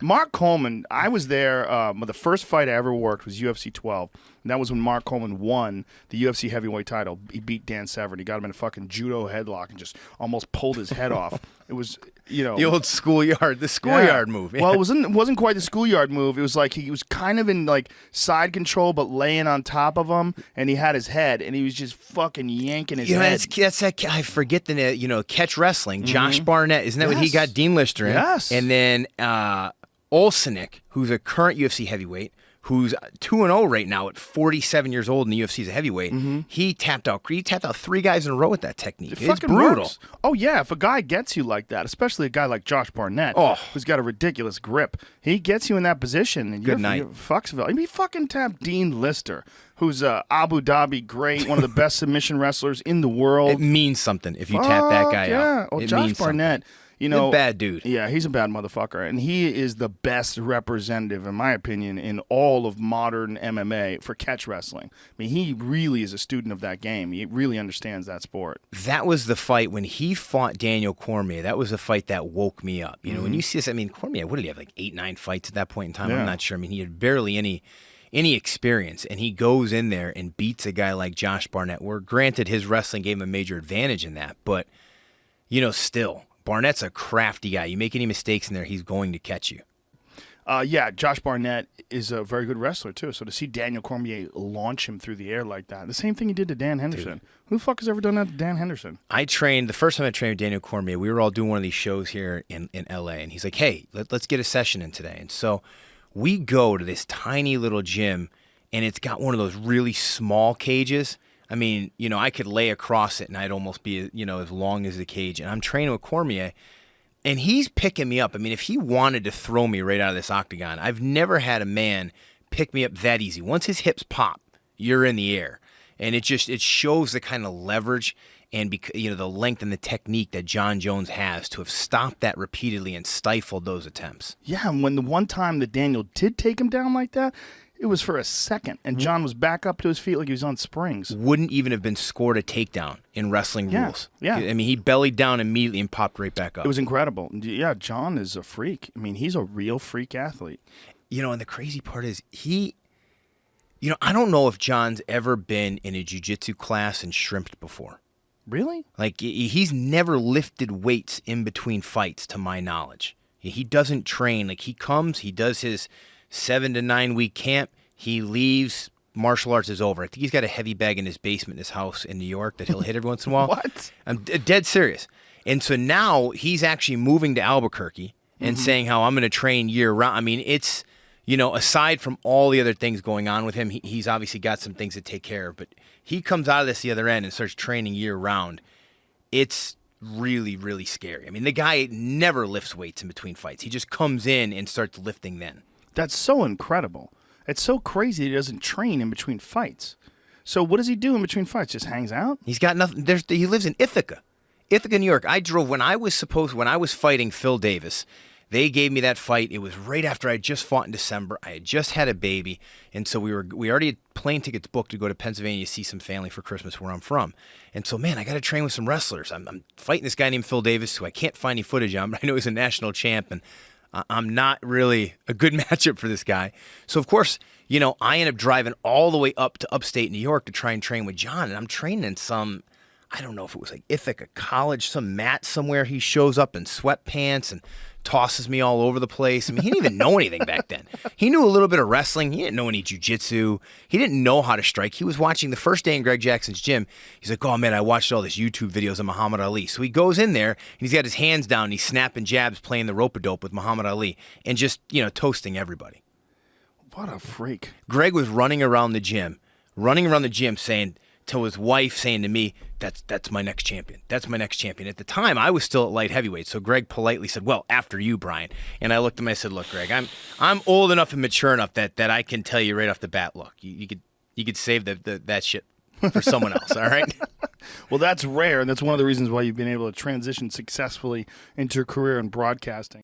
Mark Coleman, I was there. The first fight I ever worked was UFC 12. And that was when Mark Coleman won the UFC heavyweight title. He beat Dan Severn. He got him in a fucking judo headlock and just almost pulled his head off. It was, the old schoolyard move. Yeah. Well, it wasn't quite the schoolyard move. It was like he was kind of in like side control, but laying on top of him, and he had his head, and he was just fucking yanking his head. That's that. I forget the catch wrestling. Josh Barnett, isn't that what he got Dean Lister in? Yes. And then Olsenick, who's a current UFC heavyweight, who's 2-0 right now at 47 years old in the UFC as a heavyweight. He tapped out 3 guys in a row with that technique. It's brutal. Works. Oh, yeah. If a guy gets you like that, especially a guy like Josh Barnett, who's got a ridiculous grip, he gets you in that position. And Good night. He fucking tapped Dean Lister, who's Abu Dhabi great, one of the best submission wrestlers in the world. It means something if you tap that guy out. Oh, Josh Barnett. He's a bad dude. Yeah, he's a bad motherfucker. And he is the best representative, in my opinion, in all of modern MMA for catch wrestling. I mean, he really is a student of that game. He really understands that sport. That was the fight when he fought Daniel Cormier. That was the fight that woke me up. You know, when you see this, I mean, Cormier, what did he have, like 8, 9 fights at that point in time? Yeah. I'm not sure. I mean, he had barely any experience, and he goes in there and beats a guy like Josh Barnett, where granted his wrestling gave him a major advantage in that, but, still, Barnett's a crafty guy. You make any mistakes in there, he's going to catch you. Yeah, Josh Barnett is a very good wrestler, too. So to see Daniel Cormier launch him through the air like that, the same thing he did to Dan Henderson. Dude. Who the fuck has ever done that to Dan Henderson? The first time I trained with Daniel Cormier, we were all doing one of these shows here in L.A., and he's like, hey, let's get a session in today. And so we go to this tiny little gym, and it's got one of those really small cages. I mean, I could lay across it and I'd almost be, as long as the cage. And I'm training with Cormier, and he's picking me up. I mean, if he wanted to throw me right out of this octagon, I've never had a man pick me up that easy. Once his hips pop, you're in the air. And it shows the kind of leverage and, the length and the technique that John Jones has to have stopped that repeatedly and stifled those attempts. Yeah, and when the one time that Daniel did take him down like that, it was for a second, and John was back up to his feet like he was on springs. Wouldn't even have been scored a takedown in wrestling rules. Yeah. I mean, he bellied down immediately and popped right back up. It was incredible. Yeah, John is a freak. I mean, he's a real freak athlete. And the crazy part is I don't know if John's ever been in a jiu-jitsu class and shrimped before. Really? Like, he's never lifted weights in between fights, to my knowledge. He doesn't train. Like, he comes, he does his 7 to 9 week camp, he leaves, martial arts is over. I think he's got a heavy bag in his basement in his house in New York that he'll hit every once in a while. What? I'm dead serious. And so now he's actually moving to Albuquerque and saying how I'm going to train year round. I mean, it's, aside from all the other things going on with him, he's obviously got some things to take care of, but he comes out of this the other end and starts training year round. It's really, really scary. I mean, the guy never lifts weights in between fights. He just comes in and starts lifting then. That's so incredible. It's so crazy he doesn't train in between fights. So what does he do in between fights? Just hangs out? He's got nothing. He lives in Ithaca, New York. I drove when I was fighting Phil Davis. They gave me that fight. It was right after I just fought in December. I had just had a baby, and so we already had plane tickets booked to go to Pennsylvania to see some family for Christmas where I'm from. And so, man, I got to train with some wrestlers. I'm fighting this guy named Phil Davis, who I can't find any footage on, but I know he's a national champ, and I'm not really a good matchup for this guy. So, of course, I end up driving all the way up to upstate New York to try and train with John. And I'm training in some, I don't know if it was like Ithaca College, some mat somewhere. He shows up in sweatpants and tosses me all over the place. I mean, he didn't even know anything back then. He knew a little bit of wrestling. He didn't know any jiu-jitsu. He didn't know how to strike. He was watching the first day in Greg Jackson's gym. He's like, oh, man, I watched all this YouTube videos of Muhammad Ali. So he goes in there, and he's got his hands down, and he's snapping jabs, playing the rope-a-dope with Muhammad Ali, and just, toasting everybody. What a freak. Greg was running around the gym saying to his wife, saying to me, that's my next champion. That's my next champion. At the time, I was still at light heavyweight, so Greg politely said, well, after you, Brian. And I looked at him and I said, look, Greg, I'm old enough and mature enough that I can tell you right off the bat, look, you could save that shit for someone else, all right? Well, that's rare, and that's one of the reasons why you've been able to transition successfully into a career in broadcasting.